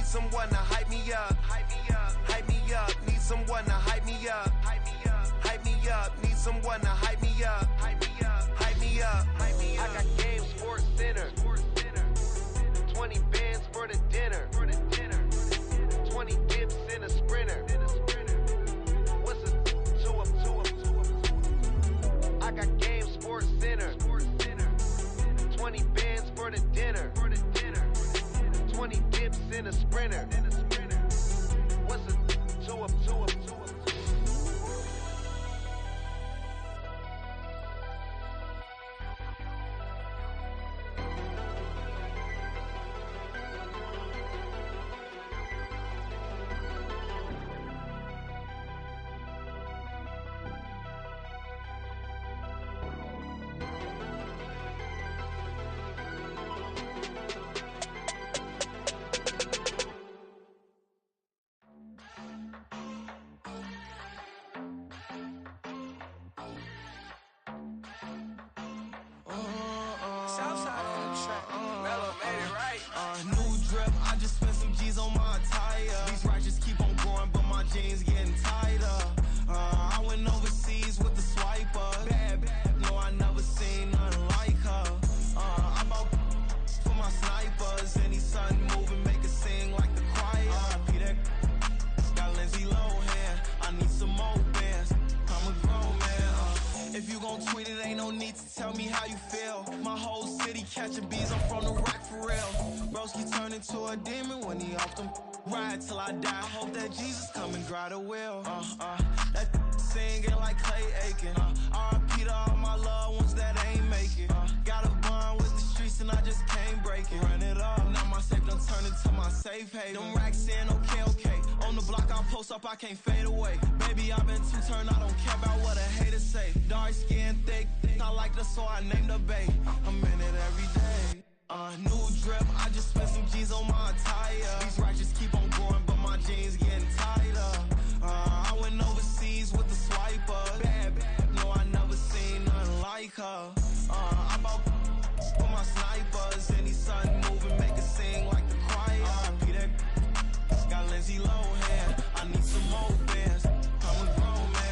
someone to hype me up. Hype me up. Hype me up. Need someone to hype me up. Hype me up. Hype me up. Need someone to hype me up. Hype me up. Hype me up. Hype me up. I got Game Sports Center. 20 bands for the dinner. 20 dips in a sprinter. What's a two up? I got Game Sports Center. 20 bands for the dinner. 20 dips in a sprinter. What's a two up? New drip, I just spent some G's on my attire. These righteous keep on going, but my jeans getting tighter. I went overseas with the swiper. Bad, no, I never seen nothing like her. I bought for my snipers. Any son moving, make it sing like the choir. Peter got Lindsay Lohan. I need some more bands. I'm a grown man. If you gon' tweet it, ain't no need to tell me how you feel. My whole city catching bees, I'm from the rack for real. Broski turn into a demon when he off them. Ride till I die. I hope that Jesus come and dry the wheel. That singing like Clay Aiken. R.I.P. to all my loved ones that ain't make it. Got a bond with the streets and I just can't break it. Run it up. Now my safe done turn into my safe haven. Them racks in, okay. On the block I post up, I can't fade away. Baby, I've been too turned, I don't care about what a hater say. Dark skin, thick, I like the so I named the bay. I'm in it every day. New drip, I just spent some G's on my attire. These righteous keep on going, but my jeans getting tighter. I went overseas with the swiper. Bad, no, I never seen nothing like her. I bought for my snipers. Any son moving, make it sing like the choir. Peter got Lindsay Lohan. I need some more bands. I'm a grown man.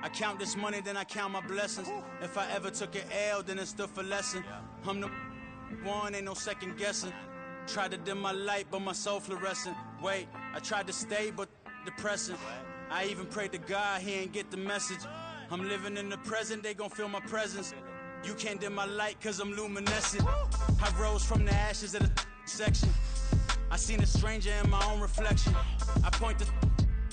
I count this money, then I count my blessings. If I ever took an L, then it stood for lesson. I'm the one, ain't no second guessing. Tried to dim my light, but my soul fluorescent. Wait, I tried to stay, but depressing. I even prayed to God, he ain't get the message. I'm living in the present, they gon' feel my presence. You can't dim my light, cause I'm luminescent. I rose from the ashes of the section. I seen a stranger in my own reflection. I point the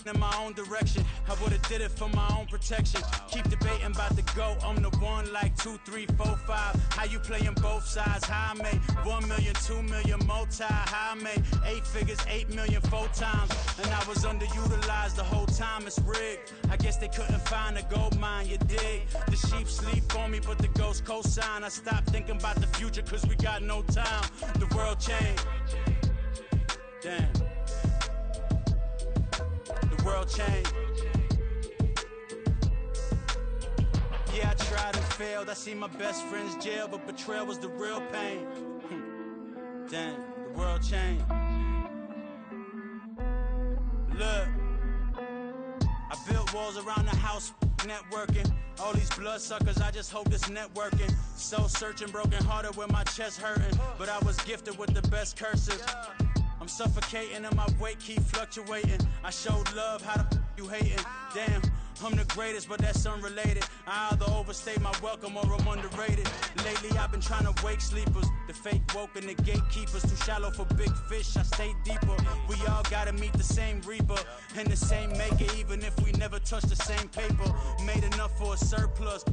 in my own direction. I would've did it for my own protection. Keep debating about the GOAT. I'm the one like 2, 3, 4, 5. How you playing both sides? How I made 1 million, 2 million multi. How I made 8 figures, 8 million 4 times. And I was underutilized the whole time. It's rigged. I guess they couldn't find a gold mine, you dig? The sheep sleep on me, but the ghost co-sign. I stopped thinking about the future cause we got no time. The world changed. Damn. The world changed. Yeah, I tried and failed. I see my best friends jail, but betrayal was the real pain. Damn, the world changed. Look, I built walls around the house, networking. All these bloodsuckers, I just hope this networking. Soul searching, broken hearted with my chest hurting. But I was gifted with the best cursive. I'm suffocating and my weight keep fluctuating. I showed love, how the you hating? Damn, I'm the greatest, but that's unrelated. I either overstay my welcome or I'm underrated. Lately I've been trying to wake sleepers. The fake woke and the gatekeepers. Too shallow for big fish, I stay deeper. We all gotta meet the same reaper and the same maker, even if we never touch the same paper. Made enough for a surplus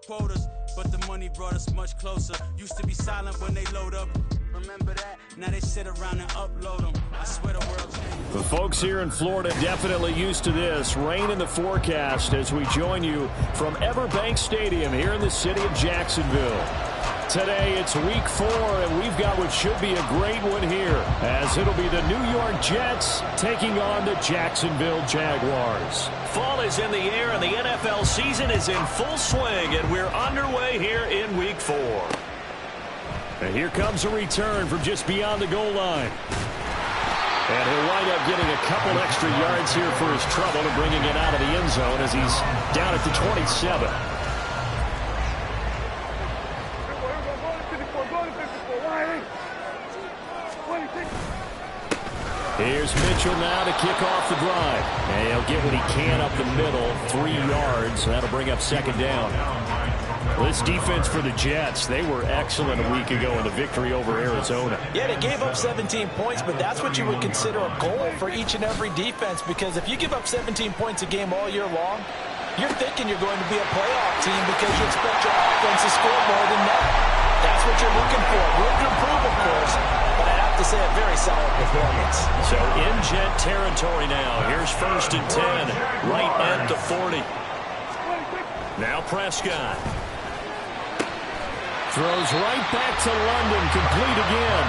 quotas, but the money brought us much closer. Used to be silent when they load up. Remember that? Now they sit around and upload them. I swear the world changed. The folks here in Florida definitely used to this. Rain in the forecast as we join you from Everbank Stadium here in the city of Jacksonville. Today it's week 4, and we've got what should be a great one here, as it'll be the New York Jets taking on the Jacksonville Jaguars. Fall is in the air, and the NFL season is in full swing, and we're underway here in week 4. And here comes a return from just beyond the goal line. And he'll wind up getting a couple extra yards here for his trouble and bringing it out of the end zone as he's down at the 27. Here's Mitchell now to kick off the drive. And he'll get what he can up the middle, 3 yards. That'll bring up second down. This defense for the Jets, they were excellent a week ago in the victory over Arizona. Yeah, they gave up 17 points, but that's what you would consider a goal for each and every defense, because if you give up 17 points a game all year long, you're thinking you're going to be a playoff team because you expect your offense to score more than that. That's what you're looking for. Room to improve, of course, but I have to say a very solid performance. So in Jet territory now. Here's 1st and 10, right at the 40. Now Prescott. Throws right back to London, complete again.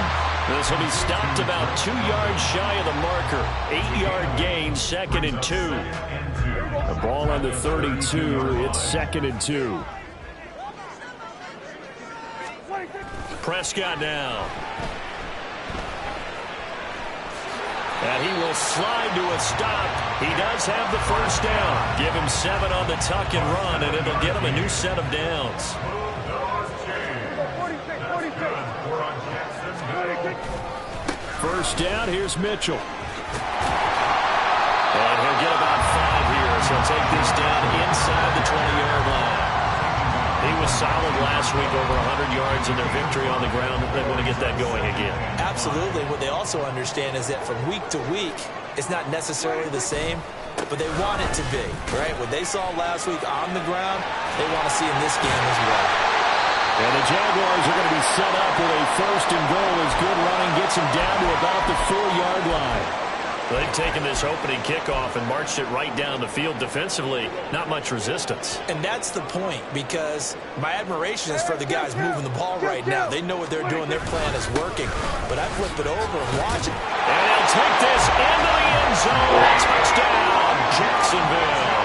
This will be stopped about 2 yards shy of the marker. 8-yard gain, 2nd and 2. The ball on the 32, it's 2nd and 2. Prescott now. And he will slide to a stop. He does have the first down. Give him 7 on the tuck and run, and it'll get him a new set of downs. First down, here's Mitchell. And he'll get about 5 here, so he'll take this down inside the 20-yard line. He was solid last week, over 100 yards in their victory on the ground. They want to get that going again. Absolutely. What they also understand is that from week to week, it's not necessarily the same, but they want it to be, right? What they saw last week on the ground, they want to see in this game as well. And the Jaguars are going to be set up with a 1st and goal as good running gets him down to about the 4-yard line. They've taken this opening kickoff and marched it right down the field defensively. Not much resistance. And that's the point, because my admiration is for the guys moving the ball right now. They know what they're doing. Their plan is working. But I flip it over and watch it. And they'll take this into the end zone. Touchdown, Jacksonville.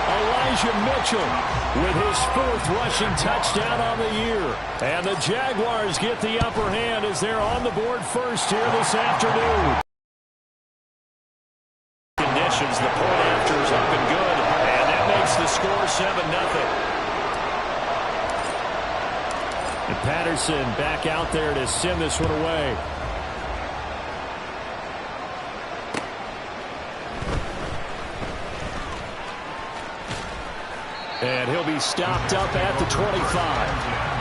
Elijah Mitchell with his 4th rushing touchdown on the year. And the Jaguars get the upper hand as they're on the board first here this afternoon. Conditions, the point after is up and good, and that makes the score 7-0. And Patterson back out there to send this one away. And he'll be stopped up at the 25.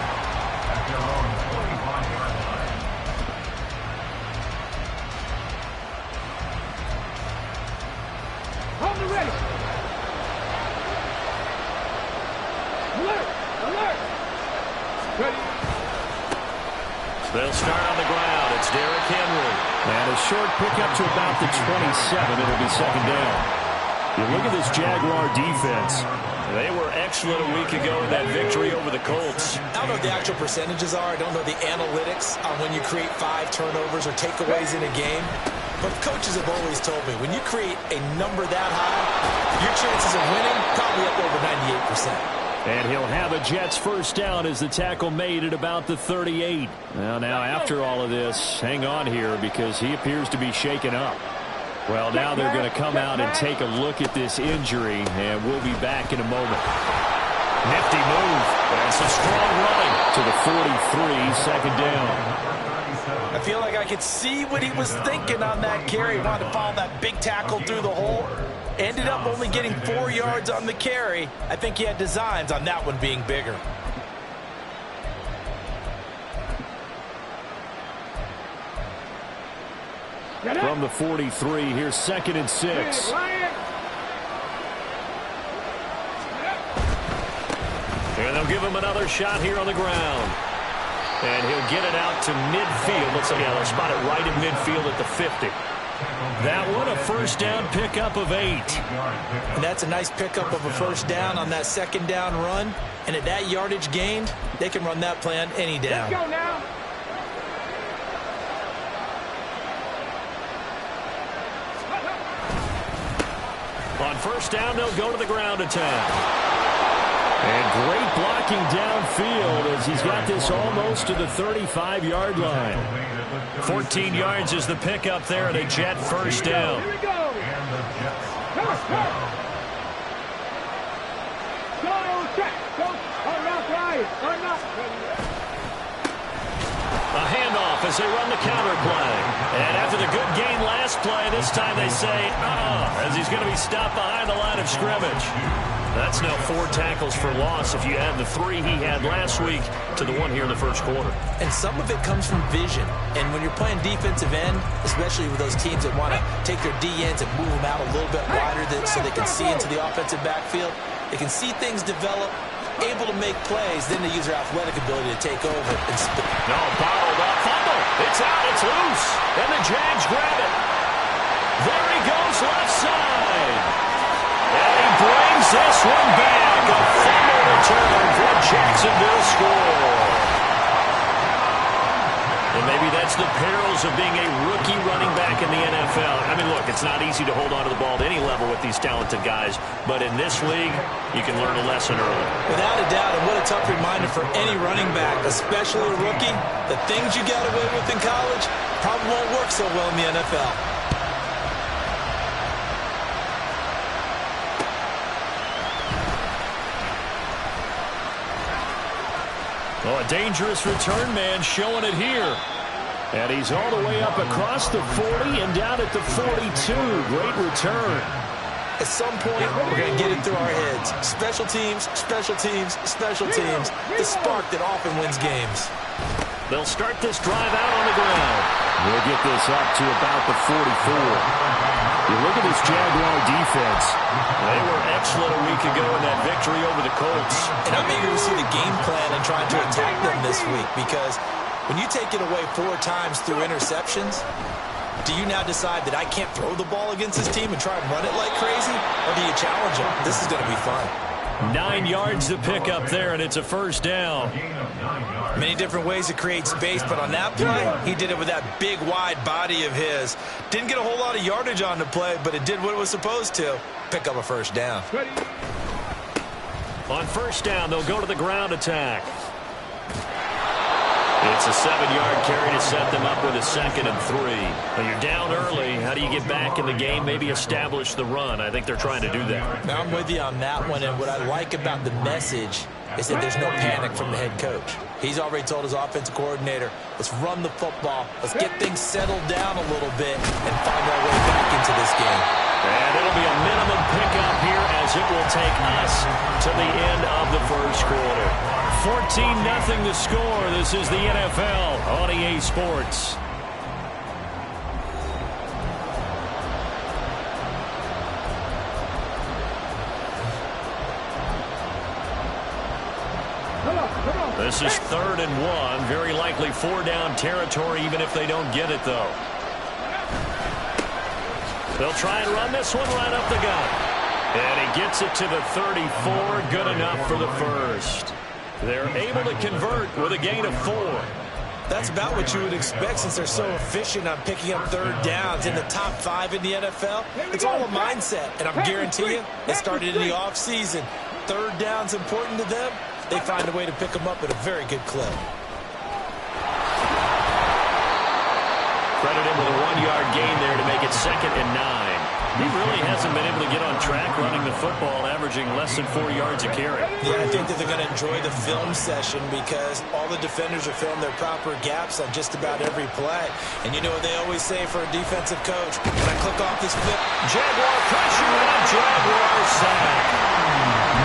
They'll start on the ground. It's Derrick Henry. And a short pickup to about the 27. It'll be 2nd down. You look at this Jaguar defense. They were excellent a week ago in that victory over the Colts. I don't know what the actual percentages are. I don't know the analytics on when you create 5 turnovers or takeaways in a game. But coaches have always told me, when you create a number that high, your chances of winning probably up over 98%. And he'll have a Jets first down as the tackle made at about the 38. Now after all of this, hang on here because he appears to be shaken up. Well, now they're going to come out and take a look at this injury, and we'll be back in a moment. Nifty move. And some strong running. To the 43, 2nd down. I feel like I could see what he was thinking on that carry. He wanted to follow that big tackle through the hole. Ended up only getting 4 yards on the carry. I think he had designs on that one being bigger. From the 43, here's 2nd and 6. And they'll give him another shot here on the ground. And he'll get it out to midfield. Looks like they'll spot it right in midfield at the 50. That one a first down pickup of 8. And that's a nice pickup of a first down on that second down run. And at that yardage gained, they can run that play on any down. Let's go now. On first down, they'll go to the ground attack. And great blocking downfield as he's got this almost to the 35-yard line. 14 yards is the pickup there, and a Jet first down. Here we go. Go, check. Go. Not right. Not. A handoff as they run the counter play. And after the good gain last play, this time they say, as he's going to be stopped behind the line of scrimmage. That's now 4 tackles for loss if you add the 3 he had last week to the 1 here in the first quarter. And some of it comes from vision. And when you're playing defensive end, especially with those teams that want to take their D-ends and move them out a little bit wider so they can see into the offensive backfield, they can see things develop, able to make plays, then they use their athletic ability to take over. No, bottled up, fumble. It's out, it's loose. And the Jags grab it. There he goes, left side. And he brings this one back. A fumble return for Jacksonville score. And maybe that's the perils of being a rookie running back in the NFL. I mean, look, it's not easy to hold on to the ball at any level with these talented guys. But in this league, you can learn a lesson early. Without a doubt, and what a tough reminder for any running back, especially a rookie. The things you got away with in college probably won't work so well in the NFL. Oh, a dangerous return man showing it here. And he's all the way up across the 40 and down at the 42. Great return. At some point, we're going to get it through our heads. Special teams, special teams, special teams. The spark that often wins games. They'll start this drive out on the ground. We'll get this up to about the 44. You look at this Jaguar defense. They were excellent a week ago in that victory over the Colts. And I'm eager to see the game plan and trying to attack them this week, because when you take it away 4 times through interceptions, do you now decide that I can't throw the ball against this team and try and run it like crazy? Or do you challenge them? This is going to be fun. 9 yards to pick up there, and it's a first down. Many different ways to create space, but on that play, he did it with that big, wide body of his. Didn't get a whole lot of yardage on the play, but it did what it was supposed to. Pick up a first down. On first down, they'll go to the ground attack. It's a 7-yard carry to set them up with a 2nd and 3. When you're down early, how do you get back in the game, maybe establish the run? I think they're trying to do that. Now, I'm with you on that one, and what I like about the message is that there's no panic from the head coach. He's already told his offensive coordinator, let's run the football, let's get things settled down a little bit and find our way back into this game. And it'll be a minimum pickup here as it will take us to the end of the first quarter. 14-0 the score. This is the NFL on EA Sports. This is 3rd and 1. Very likely 4-down territory, even if they don't get it, though. They'll try and run this one right up the gut. And he gets it to the 34. Good enough for the first. They're able to convert with a gain of 4. That's about what you would expect since they're so efficient on picking up 3rd downs in the top 5 in the NFL. It's all a mindset, and I'm guaranteeing you, it started in the offseason. 3rd down's important to them. They find a way to pick them up at a very good clip. Credit him with a 1-yard gain there to make it 2nd and 9. He really hasn't been able to get on track running the football, averaging less than 4 yards a carry. Yeah, I think that they're going to enjoy the film session because all the defenders are filling their proper gaps on just about every play. And you know what they always say for a defensive coach? When I click off this flip, Jaguar pressure and a Jaguar sack.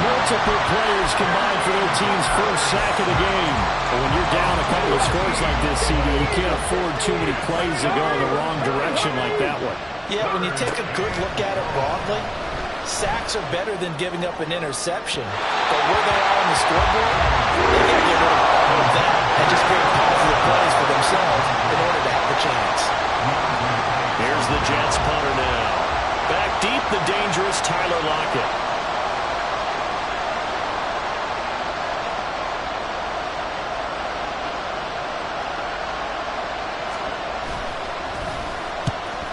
Multiple players combined for their team's first sack of the game. But when you're down a couple of scores like this, CD, you can't afford too many plays to go in the wrong direction like that one. Yeah, when you take a good look at it broadly, Sacks are better than giving up an interception. But where they are on the scoreboard, they got to get rid of all of that and just create positive plays for themselves in order to have a chance. Here's the Jets punter now. Back deep, the dangerous Tyler Lockett.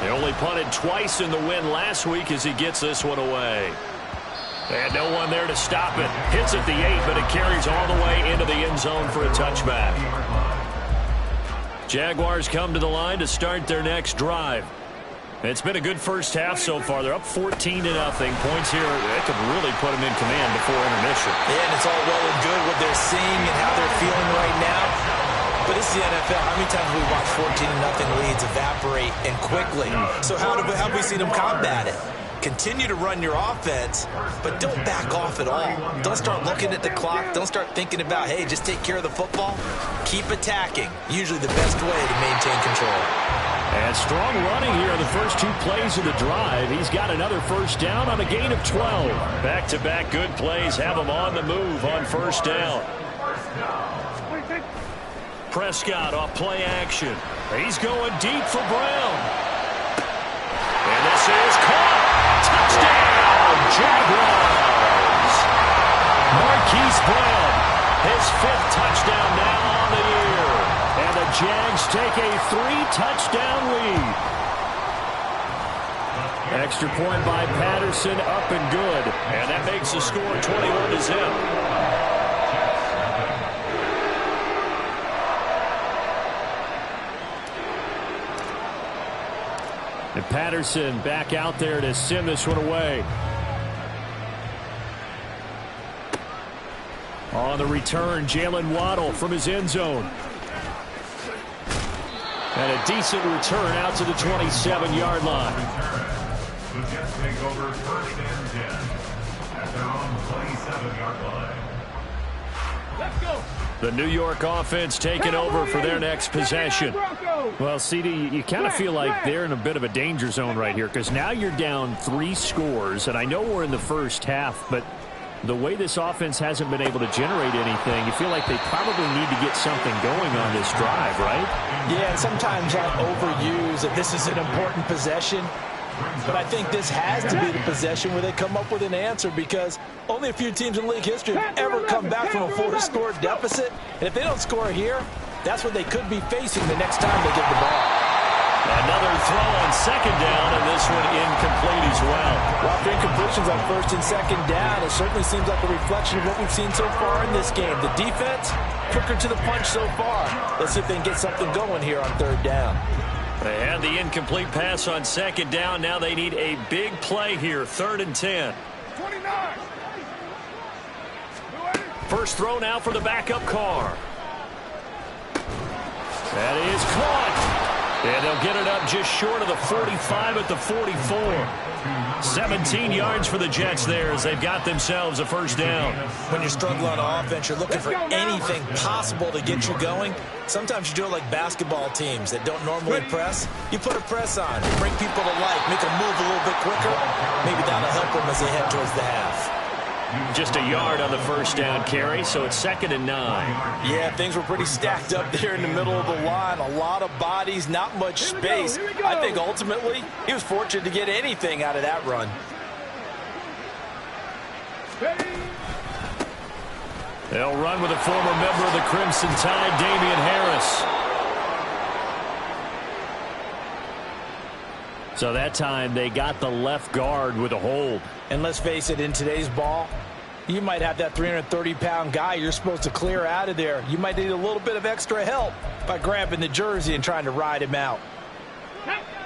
They only punted twice in the win last week as he gets this one away. And no one there to stop it. Hits at the 8, but it carries all the way into the end zone for a touchback. Jaguars come to the line to start their next drive. It's been a good first half so far. They're up 14-0. Points here, that could really put them in command before intermission. Yeah, and it's all well and good what they're seeing and how they're feeling right now. But this is the NFL. How many times have we watched 14-0 leads evaporate and quickly? So how have we seen them combat it? Continue to run your offense, but don't back off at all. Don't start looking at the clock. Don't start thinking about, hey, just take care of the football. Keep attacking. Usually the best way to maintain control. And strong running here in the first 2 plays of the drive. He's got another first down on a gain of 12. Back-to-back good plays have him on the move on first down. Prescott off play action. He's going deep for Brown. And this is caught. Touchdown, Jaguars. Marquise Brown, his 5th touchdown now on the year. And the Jags take a 3-touchdown lead. Extra point by Patterson, up and good. And that makes the score 21-0. And Patterson back out there to send this one away. On the return, Jalen Waddle from his end zone. And a decent return out to the 27-yard line. The Jets take over 1st and 10 at their own 27-yard line. Let's go. The New York offense taking over for their next possession. Well, CD, you kind of feel like they're in a bit of a danger zone right here because now you're down 3 scores, and I know we're in the first half, but the way this offense hasn't been able to generate anything, you feel like they probably need to get something going on this drive, right? Yeah, and sometimes I overuse that this is an important possession. But I think this has to be the possession where they come up with an answer because only a few teams in league history have ever come back from a 4-score deficit. And if they don't score here, that's what they could be facing the next time they get the ball. Another throw on 2nd down, and this one incomplete as well. Well, after incompletions on 1st and 2nd down, it certainly seems like a reflection of what we've seen so far in this game. The defense, quicker to the punch so far. Let's see if they can get something going here on 3rd down. They had the incomplete pass on 2nd down. Now they need a big play here, 3rd and 10. 29. First throw now for the backup Carr. That is caught. And they'll get it up just short of the 45 at the 44. 17 yards for the Jets there as they've got themselves a first down. When you're struggling on offense, you're looking for anything possible to get you going. Sometimes you do it like basketball teams that don't normally press. You put a press on, bring people to life, make them move a little bit quicker. Maybe that'll help them as they head towards the half. Just a yard on the first down carry, so it's 2nd and 9. Yeah, things were pretty stacked up there in the middle of the line. A lot of bodies, not much space. I think ultimately he was fortunate to get anything out of that run. They'll run with a former member of the Crimson Tide, Damian Harris. So that time they got the left guard with a hold. And let's face it, in today's ball, you might have that 330-pound guy you're supposed to clear out of there. You might need a little bit of extra help by grabbing the jersey and trying to ride him out.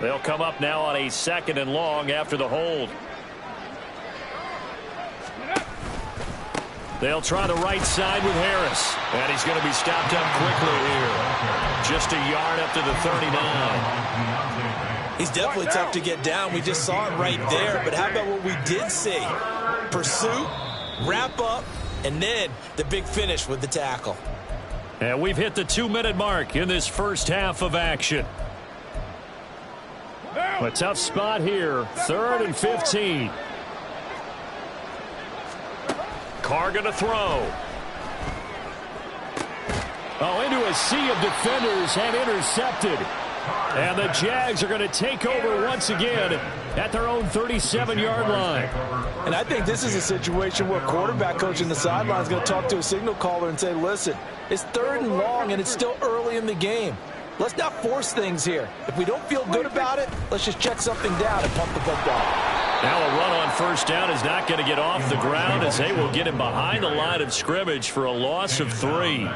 They'll come up now on a 2nd and long after the hold. They'll try the right side with Harris. And he's going to be stopped up quickly here. Just a yard up to the 39. He's definitely tough to get down. We just saw it right there. But how about what we did see? Pursuit, wrap up, and then the big finish with the tackle. And we've hit the 2-minute mark in this first half of action. A tough spot here, 3rd and 15. Carr going to throw. Oh, into a sea of defenders and intercepted. And the Jags are going to take over once again at their own 37-yard line. And I think this is a situation where quarterback coach in the sideline is going to talk to a signal caller and say, listen, it's 3rd and long and it's still early in the game. Let's not force things here. If we don't feel good about it, let's just check something down and pump the football. Now a run on first down is not going to get off the ground as they will get him behind the line of scrimmage for a loss of 3.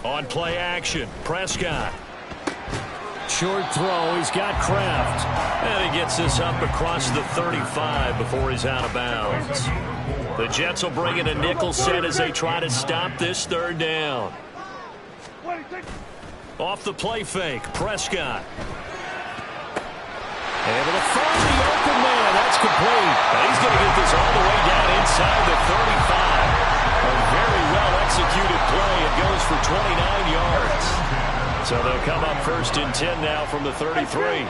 On play action, Prescott. Short throw, he's got Kraft. And he gets this up across the 35 before he's out of bounds. The Jets will bring in a nickel set as they try to stop this 3rd down. Off the play fake, Prescott. Able to find the open man. That's complete. And he's going to get this all the way down inside the 35. A very well-executed play. It goes for 29 yards. So they'll come up 1st and 10 now from the 33.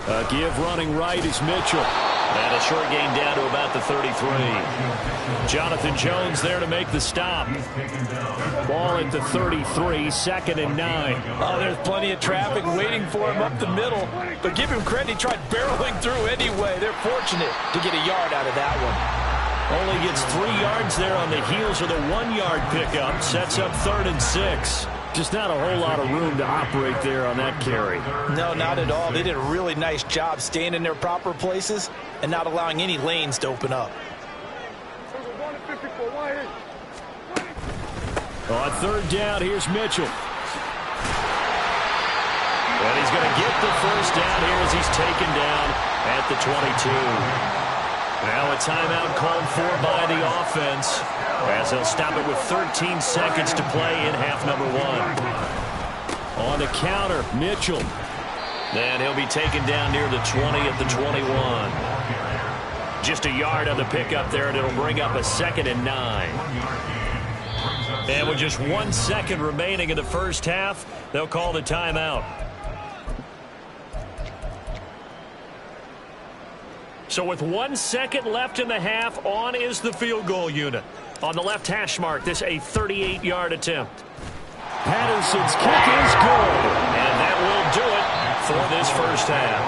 A give running right is Mitchell. And a short gain down to about the 33. Jonathan Jones there to make the stop. Ball at the 33, 2nd and 9. Oh, there's plenty of traffic waiting for him up the middle. But give him credit, he tried barreling through anyway. They're fortunate to get a yard out of that one. Only gets 3 yards there on the heels of the 1-yard pickup. Sets up 3rd and 6. Just not a whole lot of room to operate there on that carry. No, not at all. They did a really nice job staying in their proper places and not allowing any lanes to open up. On 3rd down, here's Mitchell. And he's going to get the first down here as he's taken down at the 22. Now a timeout called for by the offense as they'll stop it with 13 seconds to play in half number 1. On the counter, Mitchell. Then he'll be taken down near the 20 at the 21. Just a yard on the pickup there, and it'll bring up a 2nd and 9. And with just 1 second remaining in the first half, they'll call the timeout. So with 1 second left in the half, on is the field goal unit. On the left hash mark, this a 38-yard attempt. Patterson's kick is good. And that will do it for this first half.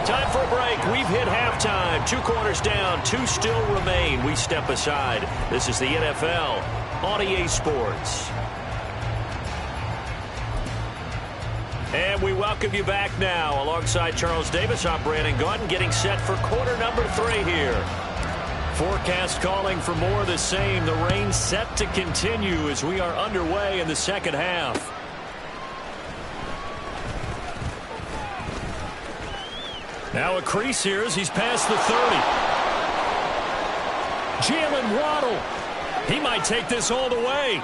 Time for a break. We've hit halftime. 2 quarters down, 2 still remain. We step aside. This is the NFL on EA Sports. And we welcome you back now. Alongside Charles Davis, I'm Brandon Gaudin, getting set for quarter number 3 here. Forecast calling for more of the same. The rain set to continue as we are underway in the second half. Now a crease here as he's past the 30. Jalen Waddle. He might take this all the way.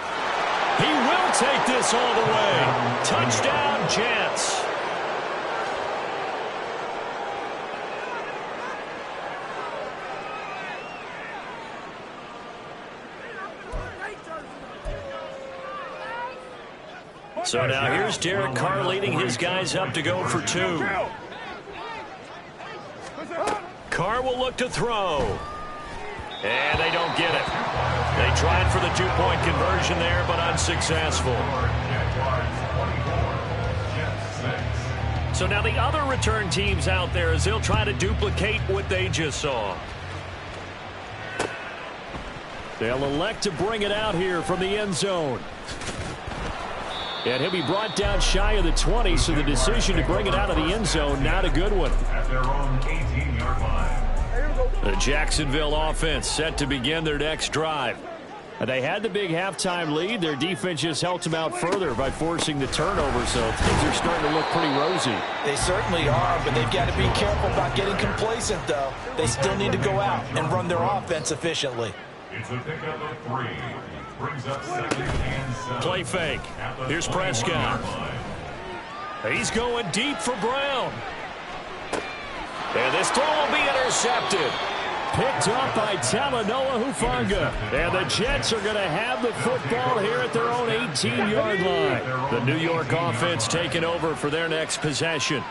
He will take this all the way. Touchdown, Jets. So now here's Derek Carr leading his guys up to go for 2. Carr will look to throw. And they don't get it. They tried for the 2-point conversion there, but unsuccessful. So now the other return teams out there as they'll try to duplicate what they just saw. They'll elect to bring it out here from the end zone. And he'll be brought down shy of the 20, so the decision to bring it out of the end zone, not a good one. At their own 18-yard line. The Jacksonville offense set to begin their next drive. They had the big halftime lead. Their defense just helped them out further by forcing the turnover, so things are starting to look pretty rosy. They certainly are, but they've got to be careful about getting complacent, though. They still need to go out and run their offense efficiently. It's a pickup of 3. Brings up 2nd and 7. Play fake. Here's Prescott. He's going deep for Brown. And this throw will be intercepted. picked up by Talanoa Hufanga. And the Jets are going to have the football here at their own 18-yard line. The New York offense taking over for their next possession.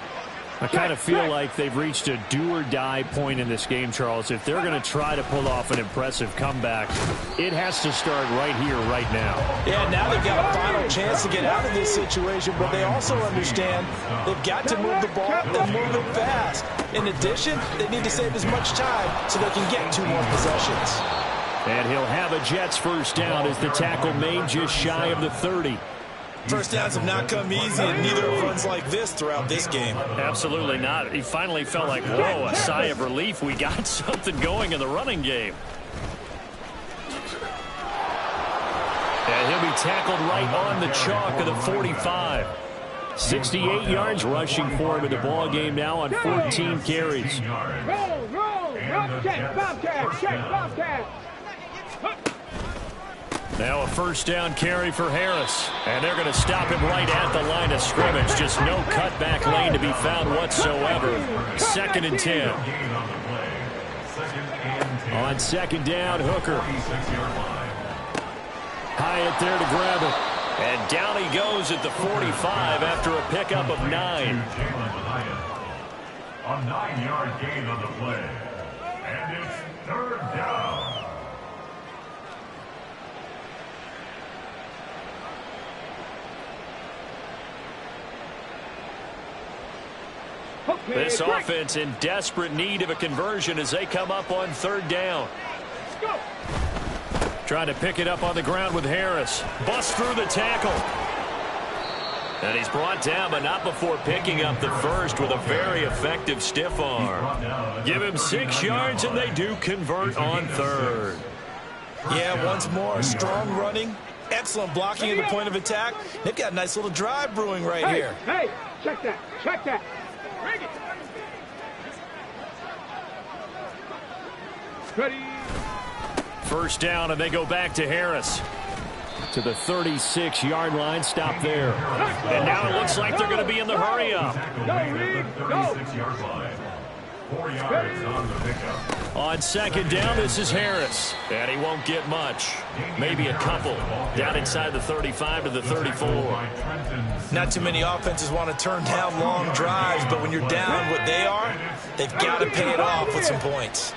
I kind of feel like they've reached a do-or-die point in this game, Charles. If they're going to try to pull off an impressive comeback, it has to start right here, right now. Yeah, now they've got a final chance to get out of this situation, but they also understand they've got to move the ball and move it fast. In addition, they need to save as much time so they can get 2 more possessions. And he'll have a Jets first down as the tackle made just shy of the 30. First downs have not come easy, and neither have runs like this throughout this game. Absolutely not. He finally felt like, whoa, a sigh of relief. We got something going in the running game. And he'll be tackled right on the chalk of the 45. 68 yards rushing for him in the ball game now on 14 carries. Roll, check, Bobcat. Now a first down carry for Harris. And they're going to stop him right at the line of scrimmage. Just no cutback lane to be found whatsoever. 2nd and 10. On 2nd down, Hooker. Hyatt there to grab it. And down he goes at the 45 after a pickup of 9. A 9-yard gain on the play. And it's 3rd down. This offense in desperate need of a conversion as they come up on 3rd down. Trying to pick it up on the ground with Harris. Busts through the tackle. And he's brought down, but not before picking up the first with a very effective stiff arm. Give him 6 yards, and they do convert on 3rd. Yeah, once more, strong running, excellent blocking at the point of attack. They've got a nice little drive brewing right here. Hey, check that. Bring it. Ready. First down, and they go back to Harris. To the 36-yard line, stop there. And now it looks like they're going to be in the hurry-up. 36-yard line. 4 yards on the pickup. On 2nd down, this is Harris. And he won't get much. Maybe a couple. Down inside the 35 to the 34. Not too many offenses want to turn down long drives, but when you're down what they are, they've got to pay it off with some points.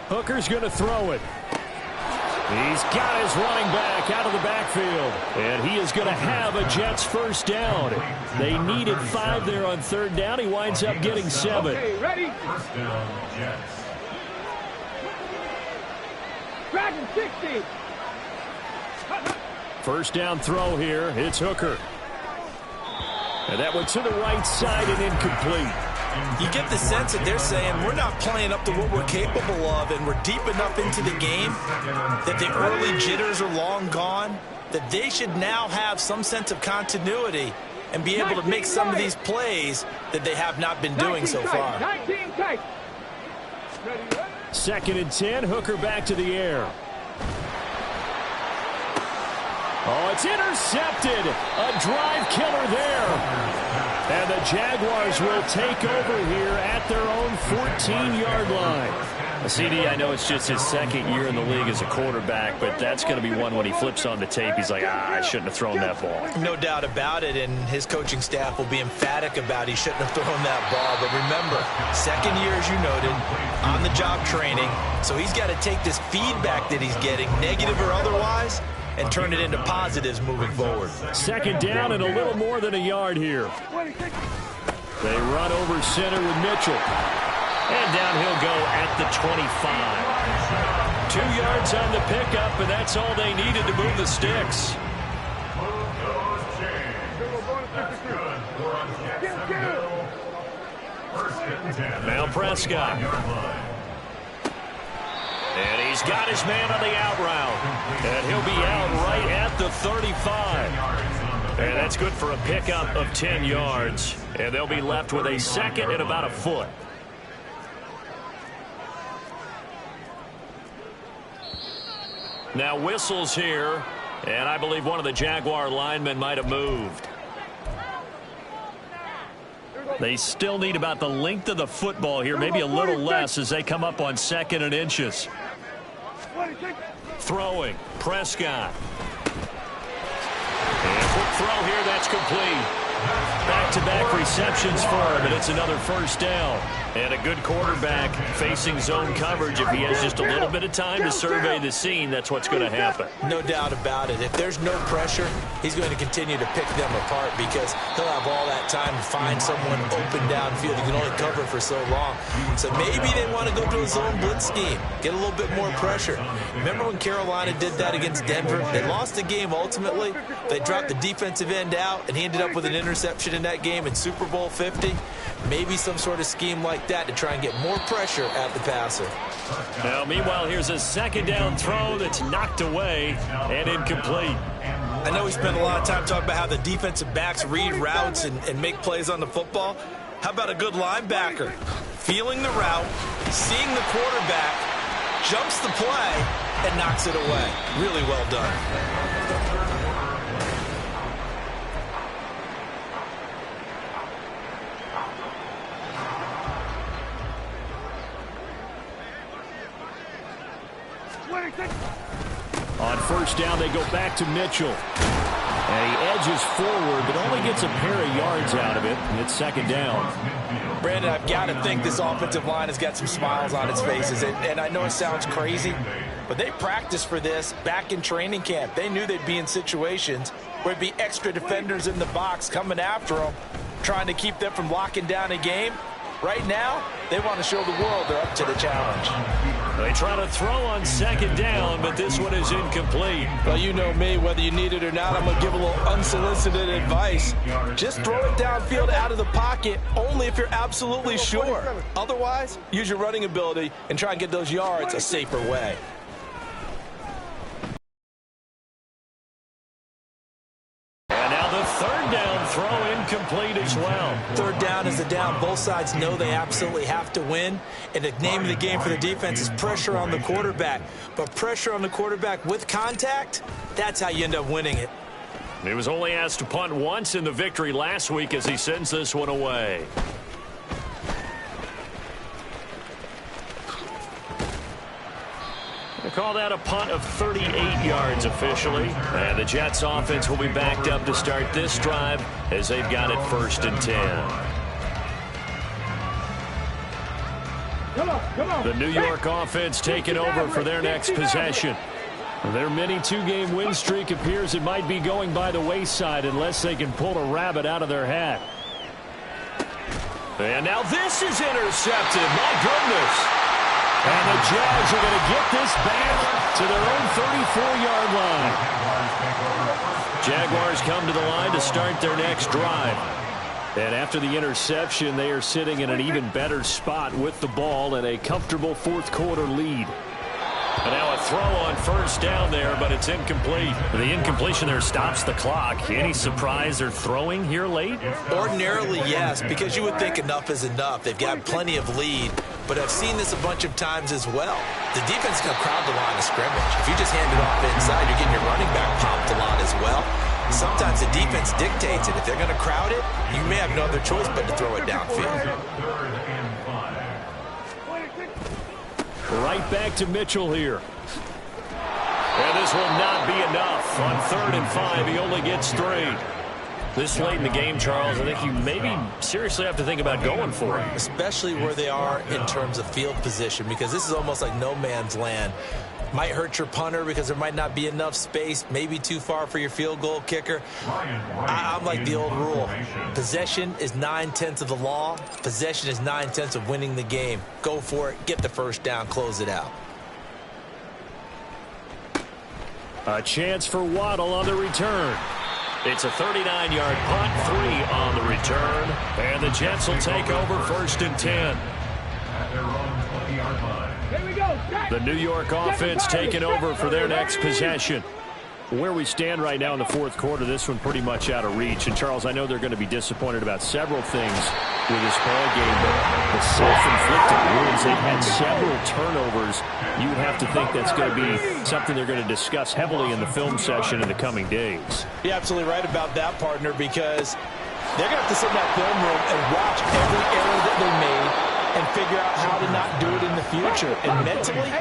Hooker's going to throw it. He's got his running back out of the backfield. And he is going to have a Jets first down. They needed 5 there on 3rd down. He winds up getting 7. Okay, ready? First down, Jets. Dragon 60. First down throw here. It's Hooker. And that one to the right side and incomplete. You get the sense that they're saying we're not playing up to what we're capable of, and we're deep enough into the game that the early jitters are long gone, that they should now have some sense of continuity and be able to make some of these plays that they have not been doing so far. 19 tight. 2nd and 10. Hooker back to the air. Oh, it's intercepted. A drive killer there. And the Jaguars will take over here at their own 14-yard line. CD, I know it's just his 2nd year in the league as a quarterback, but that's going to be one when he flips on the tape. He's like, I shouldn't have thrown that ball. No doubt about it, and his coaching staff will be emphatic about he shouldn't have thrown that ball. But remember, 2nd year, as you noted, on-the-job training, so he's got to take this feedback that he's getting, negative or otherwise, and turn it into positives moving forward. 2nd down and a little more than a yard here. They run over center with Mitchell. And down he'll go at the 25. 2 yards on the pickup, and that's all they needed to move the sticks. Now Prescott. And he's got his man on the out route. And he'll be out right at the 35. And that's good for a pickup of 10 yards. And they'll be left with a 2nd and about a foot. Now whistles here. And I believe one of the Jaguar linemen might have moved. They still need about the length of the football here, maybe a little less as they come up on 2nd and inches. Throwing, Prescott. And quick throw here, that's complete. Back-to-back receptions for him, and it's another first down. And a good quarterback facing zone coverage. If he has just a little bit of time to survey the scene, that's what's going to happen. No doubt about it. If there's no pressure, he's going to continue to pick them apart because he'll have all that time to find someone open downfield. He can only cover for so long. So maybe they want to go to a zone blitz scheme, get a little bit more pressure. Remember when Carolina did that against Denver? They lost the game ultimately. They dropped the defensive end out, and he ended up with an interception in that game in Super Bowl 50. Maybe some sort of scheme like that to try and get more pressure at the passer. Now, meanwhile, here's a 2nd down throw that's knocked away and incomplete. I know we spent a lot of time talking about how the defensive backs read routes and make plays on the football. How about a good linebacker? Feeling the route, seeing the quarterback, jumps the play, and knocks it away. Really well done. On 1st down, they go back to Mitchell. And he edges forward, but only gets a pair of yards out of it. And it's 2nd down. Brandon, I've got to think this offensive line has got some smiles on its faces. And I know it sounds crazy, but they practiced for this back in training camp. They knew they'd be in situations where there'd be extra defenders in the box coming after them, trying to keep them from locking down a game. Right now, they want to show the world they're up to the challenge. They try to throw on 2nd down, but this one is incomplete. Well, you know me, whether you need it or not, I'm going to give a little unsolicited advice. Just throw it downfield out of the pocket, only if you're absolutely sure. Otherwise, use your running ability and try and get those yards a safer way. Throw incomplete as well. 3rd down is a down. Both sides know they absolutely have to win. And the name of the game for the defense is pressure on the quarterback. But pressure on the quarterback with contact, that's how you end up winning it. He was only asked to punt once in the victory last week as he sends this one away. They call that a punt of 38 yards officially. And the Jets offense will be backed up to start this drive as they've got it 1st and 10. The New York offense taking over for their next possession. Their mini 2-game win streak appears it might be going by the wayside unless they can pull a rabbit out of their hat. And now this is intercepted. My goodness. And the Jags are going to get this back to their own 34-yard line. Jaguars come to the line to start their next drive. And after the interception, they are sitting in an even better spot with the ball and a comfortable 4th quarter lead. And now a throw on 1st down there, but it's incomplete. The incompletion there stops the clock. Any surprise they're throwing here late? Ordinarily, yes, because you would think enough is enough. They've got plenty of lead, but I've seen this a bunch of times as well. The defense can crowd the line of scrimmage. If you just hand it off inside, you're getting your running back popped a lot as well. Sometimes the defense dictates it. If they're going to crowd it, you may have no other choice but to throw it downfield. Right back to Mitchell here. And this will not be enough. On 3rd and 5, he only gets 3. This late in the game, Charles, I think you maybe seriously have to think about going for it. Especially where they are in terms of field position, because this is almost like no man's land. Might hurt your punter because there might not be enough space, maybe too far for your field goal kicker. I'm like the old rule. Possession is 9/10 of the law. Possession is 9/10 of winning the game. Go for it, get the 1st down, close it out. A chance for Waddle on the return. It's a 39-yard punt, 3 on the return. And the Jets will take over 1st and 10. The New York offense taking over for their next possession. Where we stand right now in the 4th quarter, this one pretty much out of reach. And, Charles, I know they're going to be disappointed about several things with this ball game, but the self-inflicted wounds, they've had several turnovers. You would have to think that's going to be something they're going to discuss heavily in the film session in the coming days. You're absolutely right about that, partner, because They're going to have to sit in that film room and watch every error that they made and figure out how to not do it in the future. And mentally,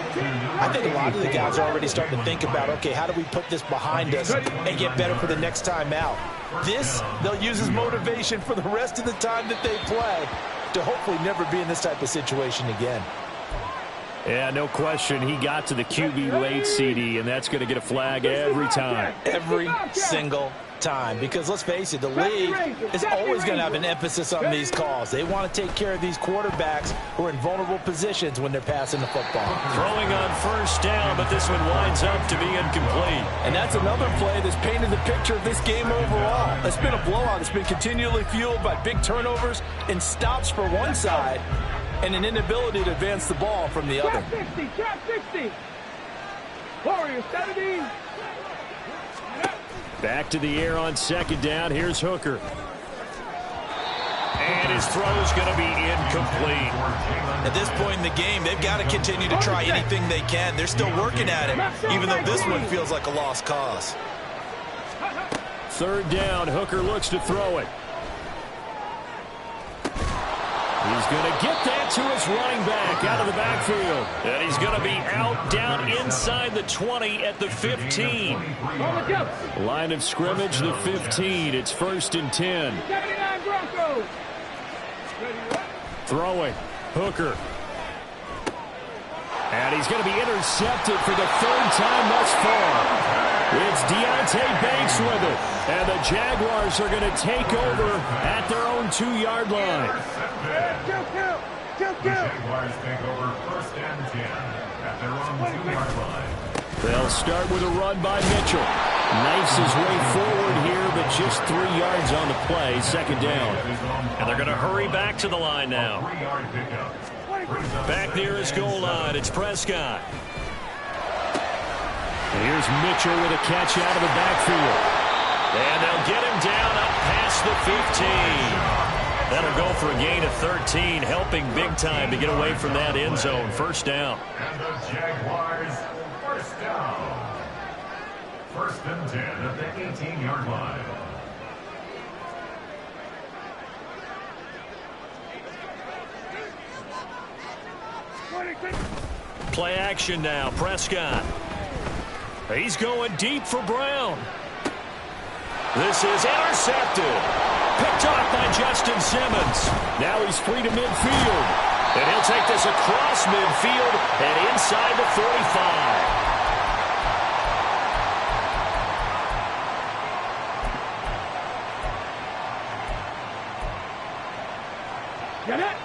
I think a lot of the guys are already starting to think about, okay, how do we put this behind us and get better for the next time out? This, they'll use as motivation for the rest of the time that they play to hopefully never be in this type of situation again. Yeah, no question. He got to the QB late, CD, and that's going to get a flag every time. Every single time. Because let's face it, the league is always going to have an emphasis on these calls. They want to take care of these quarterbacks who are in vulnerable positions when they're passing the football. Throwing on first down, but this one winds up to be incomplete. And that's another play that's painted the picture of this game overall. It's been a blowout. It's been continually fueled by big turnovers and stops for one side and an inability to advance the ball from the other. Trap 60. Warriors 70. Back to the air on second down. Here's Hooker. And his throw's going to be incomplete. At this point in the game, they've got to continue to try anything they can. They're still working at it, even though this one feels like a lost cause. Third down. Hooker looks to throw it. He's going to get that to his running back out of the backfield. And he's going to be out down inside the 20 at the 15. Line of scrimmage, the 15. It's 1st and 10. 79 Broncos. Throwing. Hooker. And he's going to be intercepted for the third time thus far. It's Deontay Banks with it. And the Jaguars are going to take over at their own 2-yard line. The Jaguars take over 1st and 10 at their own 2-yard line. They'll start with a run by Mitchell. Knifes his way forward here, but just 3 yards on the play. 2nd down. And they're going to hurry back to the line now. 3-yard pickup. Back near his goal line, it's Prescott. Here's Mitchell with a catch out of the backfield. And they'll get him down up past the 15. That'll go for a gain of 13, helping big time to get away from that end zone. 1st down. And the Jaguars, 1st down. 1st and 10 at the 18-yard line. Play action now, Prescott. He's going deep for Brown. This is intercepted. Picked off by Justin Simmons. Now he's free to midfield. And he'll take this across midfield and inside the 45. Get it?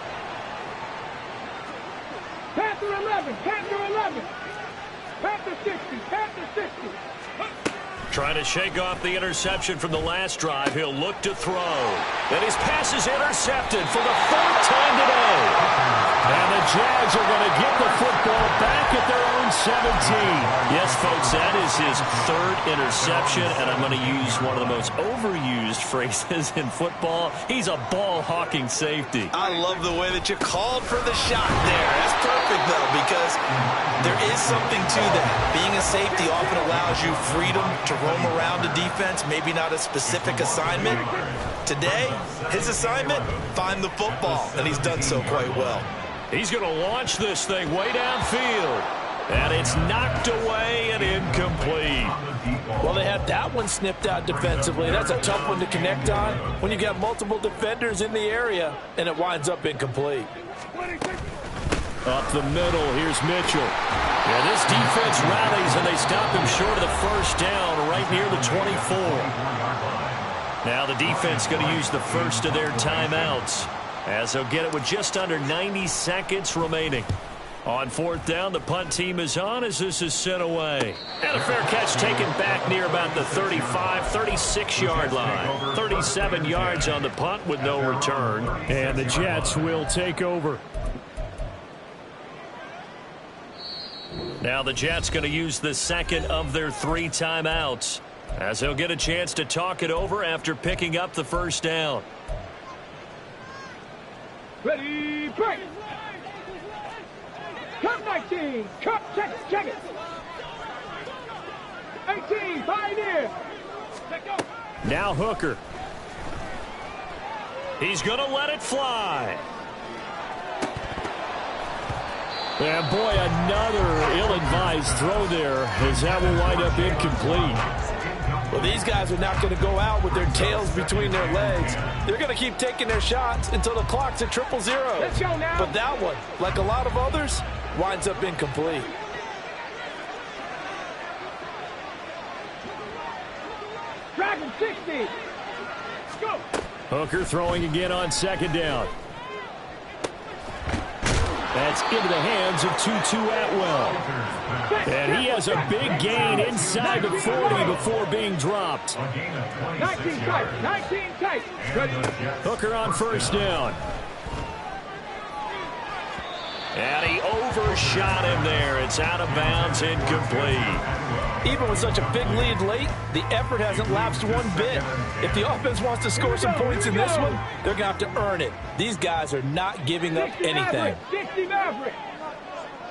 Panther 11. Panther 11. Panther 60. Panther 60. Trying to shake off the interception from the last drive. He'll look to throw. And his pass is intercepted for the 4th time today. And the Jags are going to get the football back at their own 17. Yes, folks, that is his 3rd interception, and I'm going to use one of the most overused phrases in football. He's a ball-hawking safety. I love the way that you called for the shot there. That's perfect, though, because there is something to that. Being a safety often allows you freedom to roam around the defense, maybe not a specific assignment. Today, his assignment, find the football, and he's done so quite well. He's going to launch this thing way downfield. And it's knocked away and incomplete. Well, they had that one snipped out defensively. That's a tough one to connect on when you got multiple defenders in the area, and it winds up incomplete. Up the middle, here's Mitchell. Yeah, this defense rallies, and they stop him short of the 1st down right near the 24. Now the defense going to use the first of their timeouts, as they'll get it with just under 90 seconds remaining. On 4th down, the punt team is on as this is sent away. And a fair catch taken back near about the 35, 36-yard line. 37 yards on the punt with no return. And the Jets will take over. Now the Jets going to use the 2nd of their 3 timeouts, as they'll get a chance to talk it over after picking up the 1st down. Ready, break. Cut 19. Cut, check it. 18, Pioneer. Now Hooker. He's going to let it fly. And boy, another ill-advised throw there, as that will wind up incomplete. Well, these guys are not going to go out with their tails between their legs. They're going to keep taking their shots until the clock's at 0-0. Let's go now. But that one, like a lot of others, winds up incomplete. Dragon 60. Go. Hooker throwing again on second down. That's into the hands of Tutu Atwell. And he has a big gain inside the 40 before being dropped. 19 tight. 19 tight. Good. Hooker on first down. And he overshot him there. It's out of bounds, incomplete. Even with such a big lead late, the effort hasn't lapsed one bit. If the offense wants to score some points in this one, they're going to have to earn it. These guys are not giving up anything. 60 Maverick.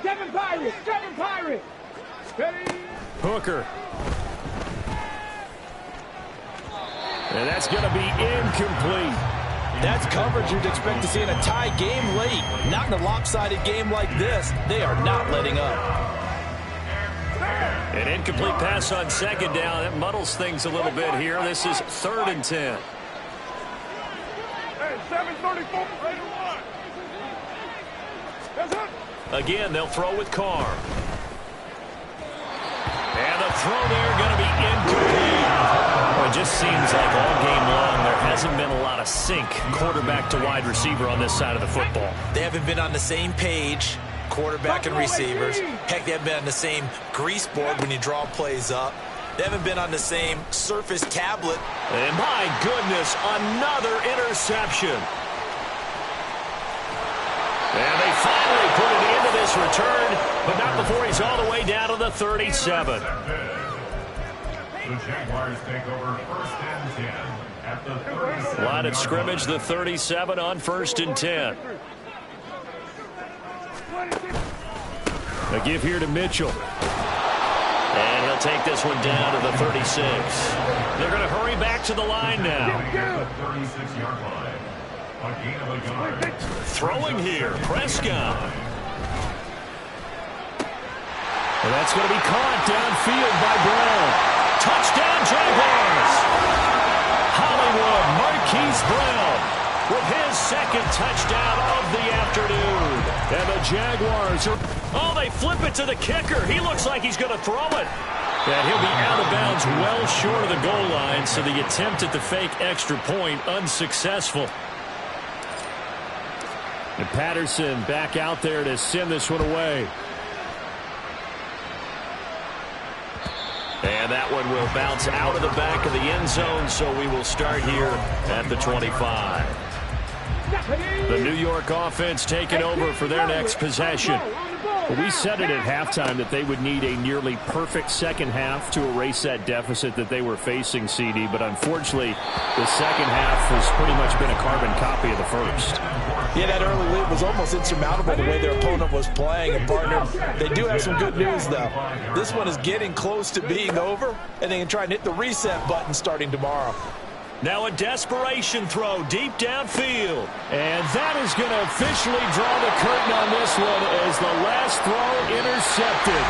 7 Pirates. 7 Pirates. Ready? Hooker. And that's going to be incomplete. That's coverage you'd expect to see in a tie game late. Not in a lopsided game like this. They are not letting up. An incomplete pass on second down. That muddles things a little bit here. This is 3rd and 10. Hey, 734. Ready to run. That's it. Again, they'll throw with Carr. And the throw there going to be incomplete. Well, it just seems like all game long there hasn't been a lot of sync quarterback to wide receiver on this side of the football. They haven't been on the same page, quarterback and receivers. Heck, they haven't been on the same grease board when you draw plays up. They haven't been on the same Surface tablet. And my goodness, another interception. And they finally put it into this return, but not before he's all the way down to the 37. The Jaguars take over 1st and 10 at the 37. Line of scrimmage, the 37 on 1st and 10. A give here to Mitchell. And he'll take this one down to the 36. They're going to hurry back to the line now. The 36-yard line. A gain of a yard. Throwing here, Prescott. And that's going to be caught downfield by Brown. Touchdown, Jaguars. Hollywood Marquise Brown with his 2nd touchdown of the afternoon. And the Jaguars are... Oh, they flip it to the kicker. He looks like he's going to throw it. And he'll be out of bounds well short of the goal line, so the attempt at the fake extra point unsuccessful. And Patterson back out there to send this one away. And that one will bounce out of the back of the end zone, so we will start here at the 25. The New York offense taking over for their next possession. Well, we said it at halftime that they would need a nearly perfect second half to erase that deficit that they were facing, CD. But unfortunately, the second half has pretty much been a carbon copy of the first. Yeah, that early lead was almost insurmountable the way their opponent was playing. And, partner, they do have some good news, though. This one is getting close to being over, and they can try and hit the reset button starting tomorrow. Now a desperation throw deep downfield. And that is going to officially draw the curtain on this one as the last throw intercepted.